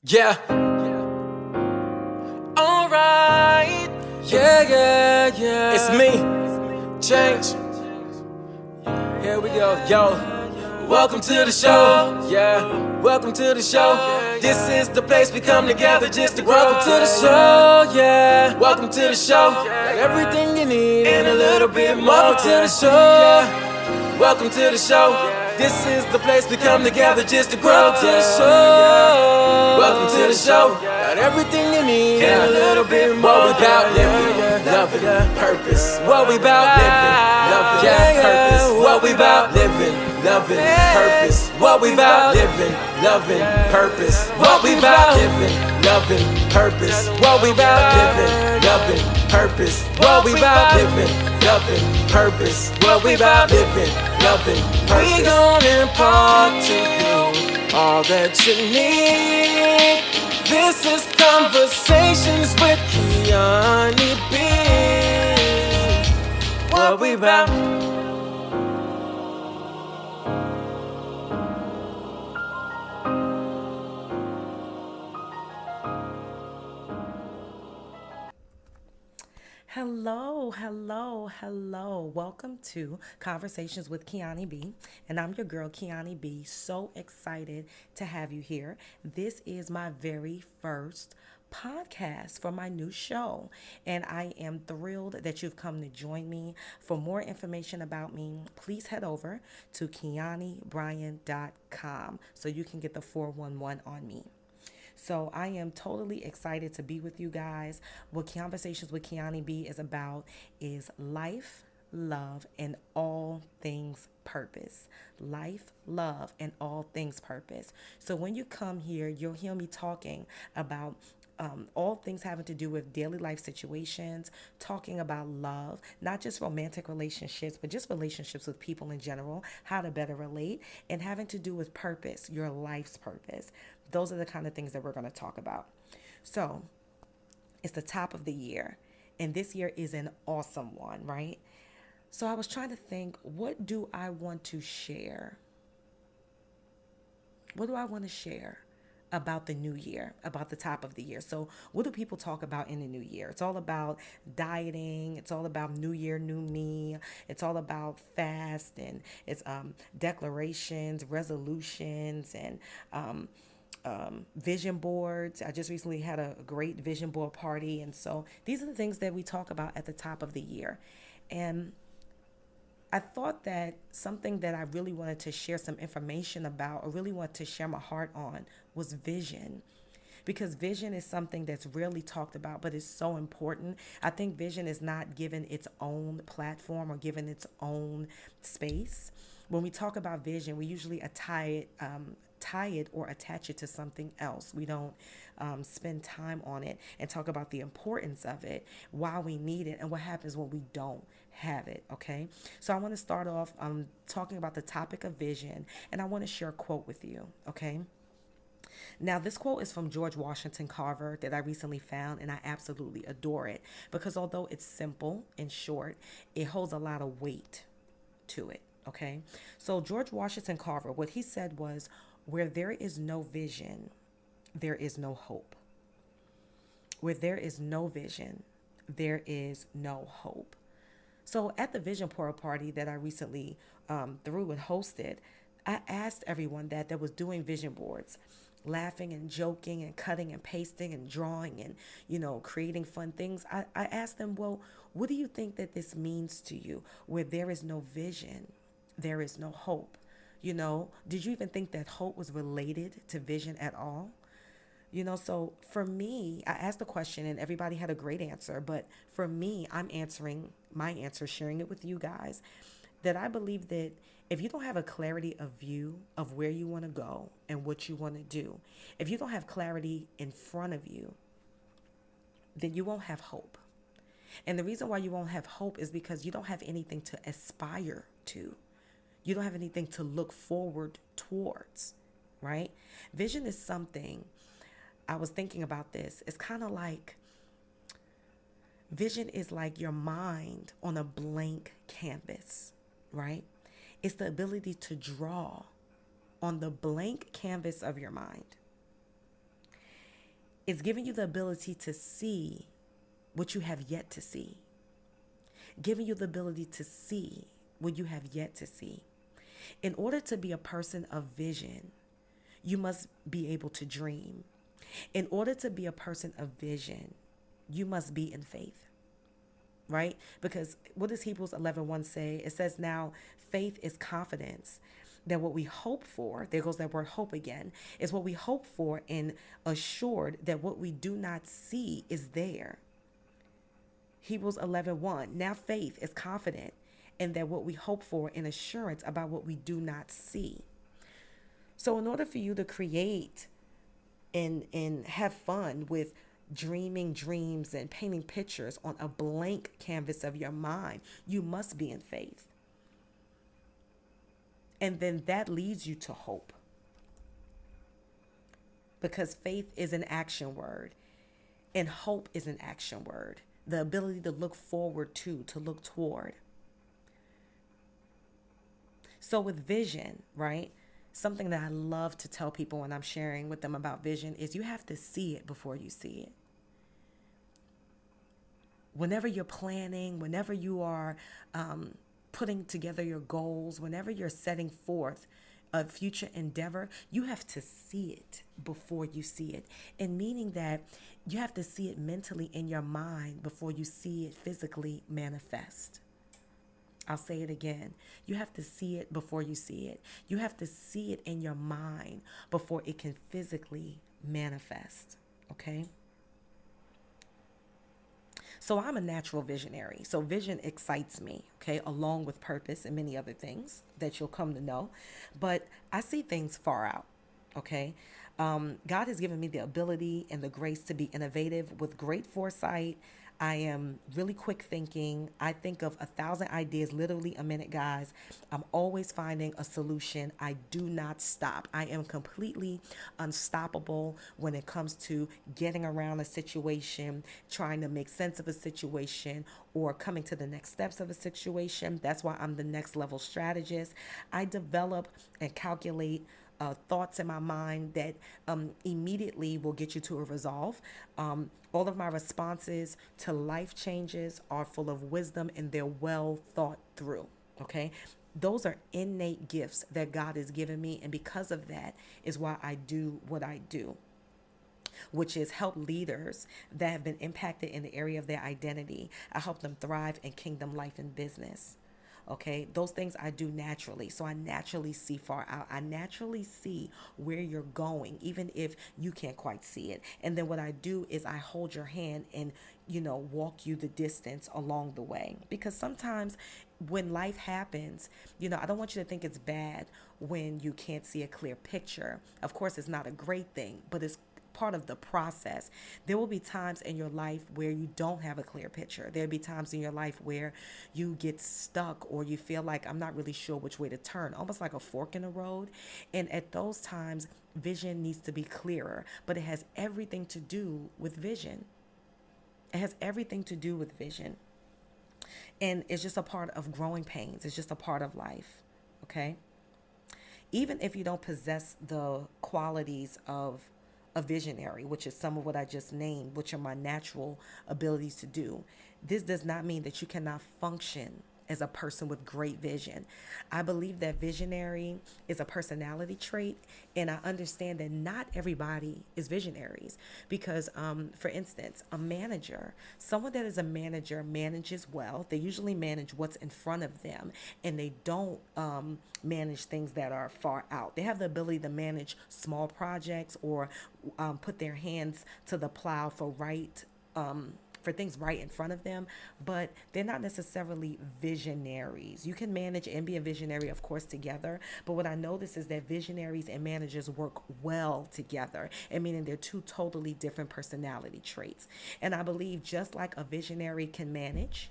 Yeah. Alright. Yeah. It's me. Change. Here we go. Yo. Welcome to the show. Yeah. Welcome to the show. This is the place we come together just to grow. Welcome to the show. Yeah. Welcome to the show. Got everything you need and a little bit more. Welcome to the show. Yeah. Welcome to the show. This is the place we come together just to grow. Welcome to the show. Welcome to the show. Got everything you need and a little bit more. What we bout living, loving, purpose. What we bout living, loving, purpose. What we bout living, loving, purpose. What we bout living, loving, purpose. What we bout living, loving, purpose. What we bout living, loving, purpose. What we bout living, loving, purpose. What we bout living, loving, purpose. We gon' impart to you all that you need. This is Conversations with Kiyanni B. What we bout? Hello. Welcome to Conversations with Kiyanni B. And I'm your girl, Kiyanni B. So excited to have you here. This is my very first podcast for my new show. And I am thrilled that you've come to join me. For more information about me, please head over to KiyanniBryan.com so you can get the 411 on me. So I am totally excited to be with you guys. What Conversations with Kiyanni B is about is life, love, and all things purpose. Life, love, and all things purpose. So when you come here, you'll hear me talking about all things having to do with daily life situations, talking about love, not just romantic relationships, but just relationships with people in general, how to better relate, and having to do with purpose, your life's purpose. Those are the kind of things that we're going to talk about. So it's the top of the year, and this year is an awesome one, right? So I was trying to think, what do I want to share? What do I want to share about the new year, about the top of the year? So what do people talk about in the new year? It's all about dieting. It's all about new year, new me. It's all about fast, and it's declarations, resolutions, and vision boards. I just recently had a great vision board party. And so these are the things that we talk about at the top of the year. And I thought that something that I really wanted to share some information about, or really want to share my heart on, was vision. Because vision is something that's rarely talked about, but it's so important. I think vision is not given its own platform or given its own space. When we talk about vision, we usually tie it or attach it to something else. We don't spend time on it and talk about the importance of it, why we need it, and what happens when we don't have it, okay? So I want to start off talking about the topic of vision, and I want to share a quote with you, okay? Now, this quote is from George Washington Carver that I recently found, and I absolutely adore it because although it's simple and short, it holds a lot of weight to it, okay? So George Washington Carver, what he said was, where there is no vision, there is no hope. Where there is no vision, there is no hope. So at the vision party that I recently threw and hosted, I asked everyone that was doing vision boards, laughing and joking and cutting and pasting and drawing and, creating fun things. I asked them, well, what do you think that this means to you? Where there is no vision, there is no hope. Did you even think that hope was related to vision at all? So for me, I asked the question and everybody had a great answer. But for me, I'm answering my answer, sharing it with you guys, that I believe that if you don't have a clarity of view of where you want to go and what you want to do, if you don't have clarity in front of you, then you won't have hope. And the reason why you won't have hope is because you don't have anything to aspire to. You don't have anything to look forward towards, right? Vision is something, I was thinking about this. It's kind of like, vision is like your mind on a blank canvas, right? It's the ability to draw on the blank canvas of your mind. It's giving you the ability to see what you have yet to see, giving you the ability to see what you have yet to see. In order to be a person of vision, you must be able to dream. In order to be a person of vision, you must be in faith, right? Because what does Hebrews 11:1 say? It says, now faith is confidence that what we hope for, there goes that word hope again, is what we hope for and assured that what we do not see is there. Hebrews 11:1. Now faith is confident in that what we hope for and assurance about what we do not see. So in order for you to create and have fun with dreaming dreams and painting pictures on a blank canvas of your mind, you must be in faith. And then that leads you to hope. Because faith is an action word and hope is an action word. The ability to look forward to look toward. So with vision, right? Something that I love to tell people when I'm sharing with them about vision is you have to see it before you see it. Whenever you're planning, whenever you are putting together your goals, whenever you're setting forth a future endeavor, you have to see it before you see it. And meaning that you have to see it mentally in your mind before you see it physically manifest. I'll say it again. You have to see it before you see it. You have to see it in your mind before it can physically manifest. Okay? So I'm a natural visionary. So vision excites me, okay, along with purpose and many other things that you'll come to know. But I see things far out, okay? God has given me the ability and the grace to be innovative with great foresight. I am really quick thinking. I think of 1,000 ideas literally a minute, guys. I'm always finding a solution. I do not stop. I am completely unstoppable when it comes to getting around a situation, trying to make sense of a situation, or coming to the next steps of a situation. That's why I'm the next level strategist. I develop and calculate thoughts in my mind that immediately will get you to a resolve. All of my responses to life changes are full of wisdom and they're well thought through. Okay. Those are innate gifts that God has given me. And because of that is why I do what I do, which is help leaders that have been impacted in the area of their identity. I help them thrive in kingdom life and business. Okay, those things I do naturally. So I naturally see far out. I naturally see where you're going, even if you can't quite see it. And then what I do is I hold your hand and, walk you the distance along the way. Because sometimes when life happens, I don't want you to think it's bad when you can't see a clear picture. Of course, it's not a great thing, but it's part of the process. There will be times in your life where you don't have a clear picture. There'll be times in your life where you get stuck or you feel like I'm not really sure which way to turn, almost like a fork in the road. And at those times, vision needs to be clearer, but it has everything to do with vision. It has everything to do with vision. And it's just a part of growing pains. It's just a part of life. Okay? Even if you don't possess the qualities of a visionary, which is some of what I just named, which are my natural abilities to do. This does not mean that you cannot function as a person with great vision. I believe that visionary is a personality trait, and I understand that not everybody is visionaries because, for instance, a manager, someone that is a manager manages well. They usually manage what's in front of them, and they don't manage things that are far out. They have the ability to manage small projects or put their hands to the plow for things right in front of them, but they're not necessarily visionaries. You can manage and be a visionary, of course, together. But what I notice is that visionaries and managers work well together, and meaning they're two totally different personality traits. And I believe just like a visionary can manage,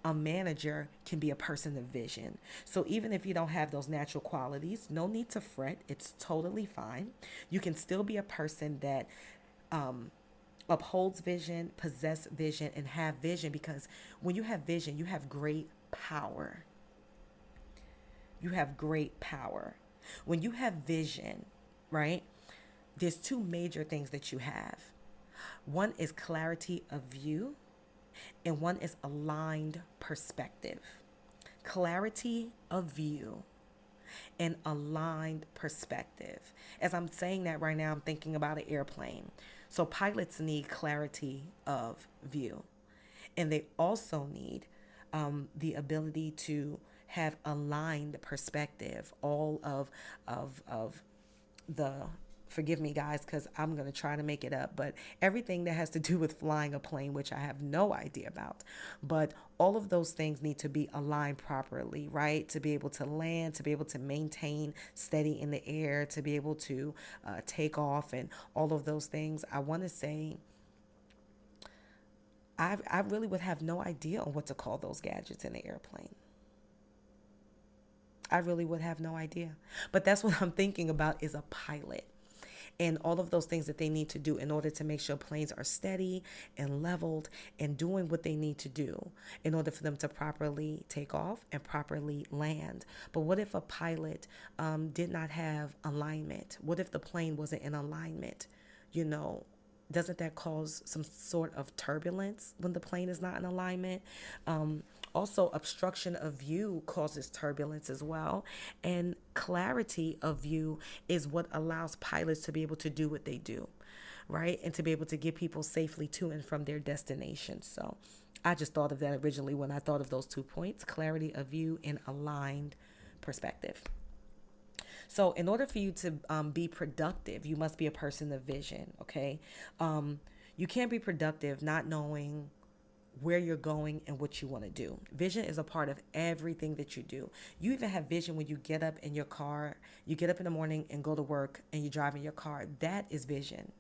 a manager can be a person of vision. So even if you don't have those natural qualities, no need to fret. It's totally fine. You can still be a person that upholds vision, possess vision, and have vision, because when you have vision, you have great power. You have great power. When you have vision, right, there's two major things that you have. One is clarity of view, and one is aligned perspective. Clarity of view and aligned perspective. As I'm saying that right now, I'm thinking about an airplane. So pilots need clarity of view, and they also need the ability to have aligned perspective. All of the, forgive me guys because I'm going to try to make it up, but everything that has to do with flying a plane, which I have no idea about, but all of those things need to be aligned properly, right? To be able to land, to be able to maintain steady in the air, to be able to take off, and all of those things. I want to say I really would have no idea on what to call those gadgets in the airplane. I really would have no idea. But that's what I'm thinking about, is a pilot and all of those things that they need to do in order to make sure planes are steady and leveled and doing what they need to do in order for them to properly take off and properly land. But what if a pilot did not have alignment? What if the plane wasn't in alignment? You know, doesn't that cause some sort of turbulence when the plane is not in alignment? Also, obstruction of view causes turbulence as well. And clarity of view is what allows pilots to be able to do what they do, right? And to be able to get people safely to and from their destination. So I just thought of that originally when I thought of those 2 points: clarity of view and aligned perspective. So in order for you to be productive, you must be a person of vision, okay? You can't be productive not knowing where you're going and what you want to do. Vision is a part of everything that you do. You even have vision when you get up in your car, you get up in the morning and go to work and you drive in your car. That is vision.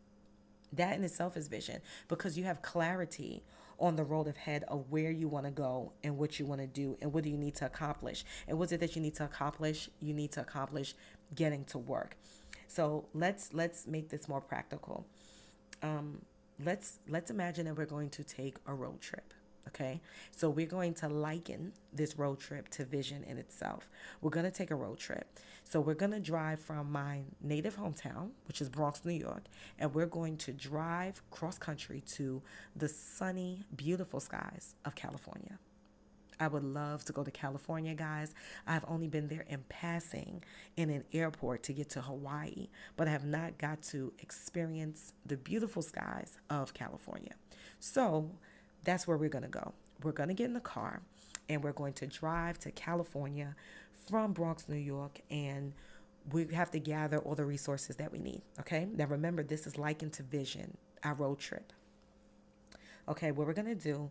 That in itself is vision, because you have clarity on the road ahead of where you want to go and what you want to do and what do you need to accomplish. And what's it that you need to accomplish? You need to accomplish getting to work. So let's make this more practical. Let's imagine that we're going to take a road trip. Okay, so we're going to liken this road trip to vision in itself. We're going to take a road trip. So we're going to drive from my native hometown, which is Bronx, New York, and we're going to drive cross country to the sunny, beautiful skies of California. I would love to go to California, guys. I've only been there in passing in an airport to get to Hawaii, but I have not got to experience the beautiful skies of California. So that's where we're going to go. We're going to get in the car and we're going to drive to California from Bronx, New York, and we have to gather all the resources that we need. Okay. Now remember, this is likened to vision, our road trip. Okay. What we're going to do,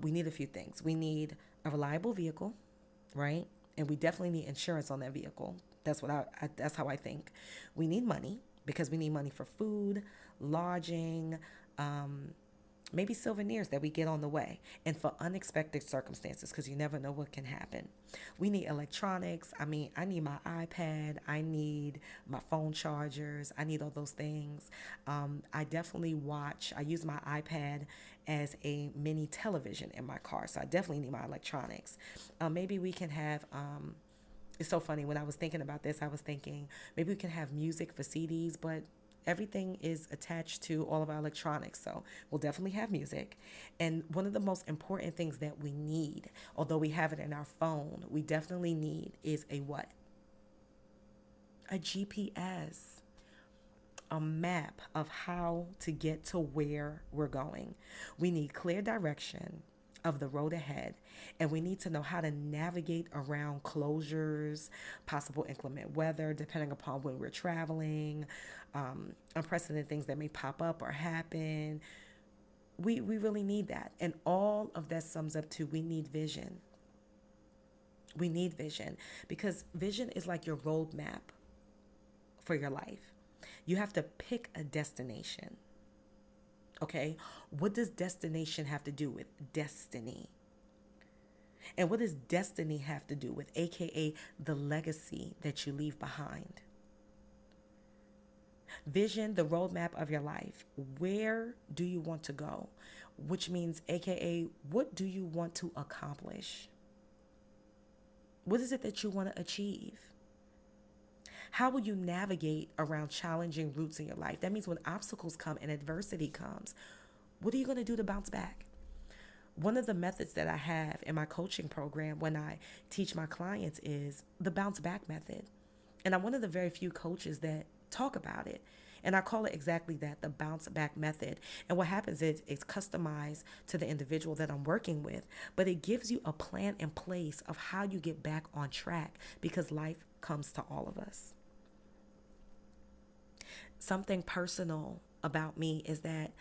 we need a few things. We need a reliable vehicle, right? And we definitely need insurance on that vehicle. That's that's how I think. We need money, because we need money for food, lodging, maybe souvenirs that we get on the way, and for unexpected circumstances, because you never know what can happen. We need electronics. I mean, I need my iPad. I need my phone chargers. I need all those things. I definitely I use my iPad as a mini television in my car, so I definitely need my electronics. Maybe we can have it's so funny, when I was thinking about this, I was thinking maybe we can have music for CDs, but everything is attached to all of our electronics. So we'll definitely have music. And one of the most important things that we need, although we have it in our phone, we definitely need is a what? A GPS, a map of how to get to where we're going. We need clear direction of the road ahead, and we need to know how to navigate around closures, possible inclement weather depending upon when we're traveling, unprecedented things that may pop up or happen. We really need that, and all of that sums up to we need vision. We need vision, because vision is like your roadmap for your life. You have to pick a destination. Okay, what does destination have to do with destiny? And what does destiny have to do with, AKA the legacy that you leave behind? Vision, the roadmap of your life. Where do you want to go? Which means, AKA, what do you want to accomplish? What is it that you want to achieve? How will you navigate around challenging routes in your life? That means when obstacles come and adversity comes, What are you going to do to bounce back? One of the methods that I have in my coaching program when I teach my clients is the bounce back method. And I'm one of the very few coaches that talk about it. And I call it exactly that, the bounce back method. And what happens is it's customized to the individual that I'm working with, but it gives you a plan in place of how you get back on track, because life comes to all of us. Something personal about me is that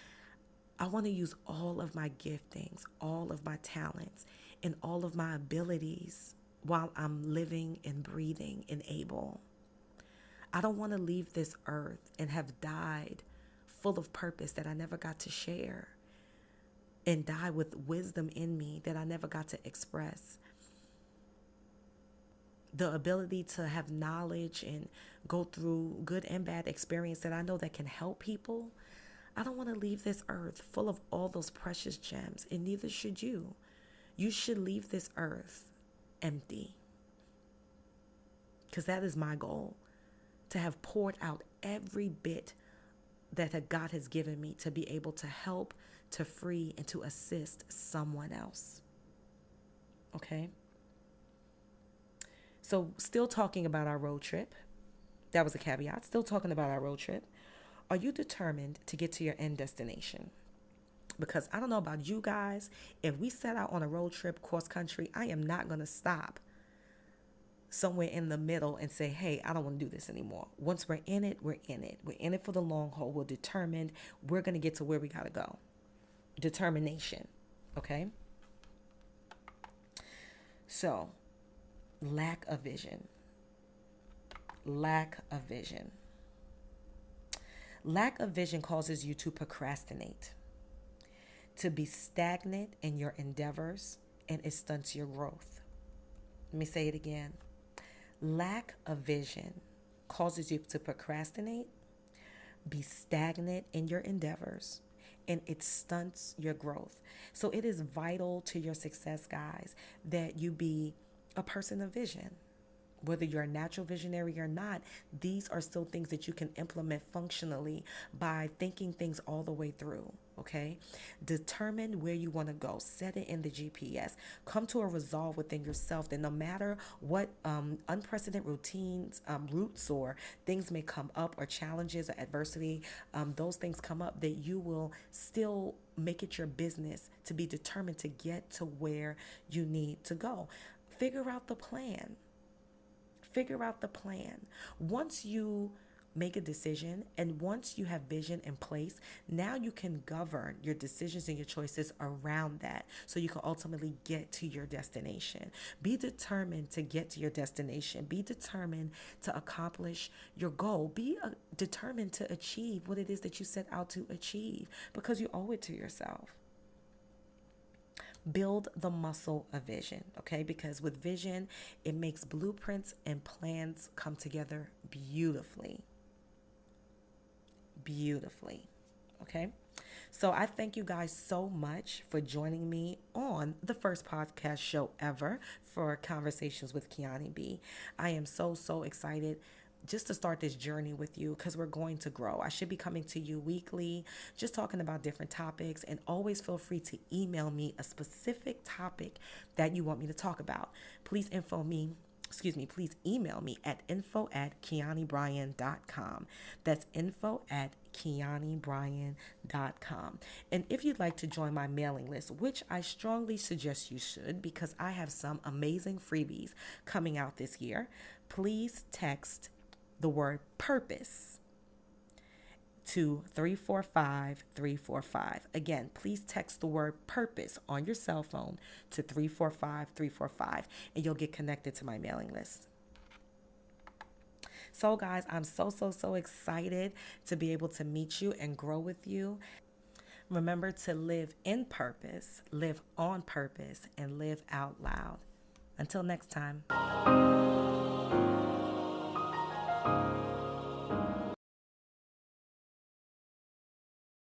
I want to use all of my giftings, all of my talents, and all of my abilities while I'm living and breathing and able. I don't want to leave this earth and have died full of purpose that I never got to share, and die with wisdom in me that I never got to express. The ability to have knowledge and go through good and bad experience that I know that can help people. I don't want to leave this earth full of all those precious gems, and neither should you. You should leave this earth empty, because that is my goal, to have poured out every bit that God has given me to be able to help, to free, and to assist someone else. Okay? So still talking about our road trip. That was a caveat. Still talking about our road trip. Are you determined to get to your end destination? Because I don't know about you guys, if we set out on a road trip cross country, I am not going to stop somewhere in the middle and say, hey, I don't want to do this anymore. Once we're in it, we're in it. We're in it for the long haul. We're determined. We're going to get to where we got to go. Determination. Okay? So, lack of vision. Lack of vision. Lack of vision causes you to procrastinate, to be stagnant in your endeavors, and it stunts your growth. Let me say it again. Lack of vision causes you to procrastinate, be stagnant in your endeavors, and it stunts your growth. So it is vital to your success, guys, that you be a person of vision. Whether you're a natural visionary or not, these are still things that you can implement functionally by thinking things all the way through, okay? Determine where you want to go. Set it in the GPS. Come to a resolve within yourself that no matter what unprecedented routines, roots, or things may come up, or challenges or adversity, those things come up, that you will still make it your business to be determined to get to where you need to go. Figure out the plan. Figure out the plan. Once you make a decision and once you have vision in place, now you can govern your decisions and your choices around that, so you can ultimately get to your destination. Be determined to get to your destination. Be determined to accomplish your goal. Be determined to achieve what it is that you set out to achieve, because you owe it to yourself. Build the muscle of vision, okay? Because with vision, it makes blueprints and plans come together beautifully. Beautifully, okay? So I thank you guys so much for joining me on the first podcast show ever for Conversations with Kiyanni B. I am so excited just to start this journey with you, because we're going to grow. I should be coming to you weekly, just talking about different topics, and always feel free to email me a specific topic that you want me to talk about. Please please email me at info@KiyanniBryan.com. That's info@KiyanniBryan.com. And if you'd like to join my mailing list, which I strongly suggest you should, because I have some amazing freebies coming out this year, please text the word purpose to 345-345. Again, please text the word purpose on your cell phone to 345-345, and you'll get connected to my mailing list. So guys, I'm so excited to be able to meet you and grow with you. Remember to live in purpose, live on purpose, and live out loud. Until next time.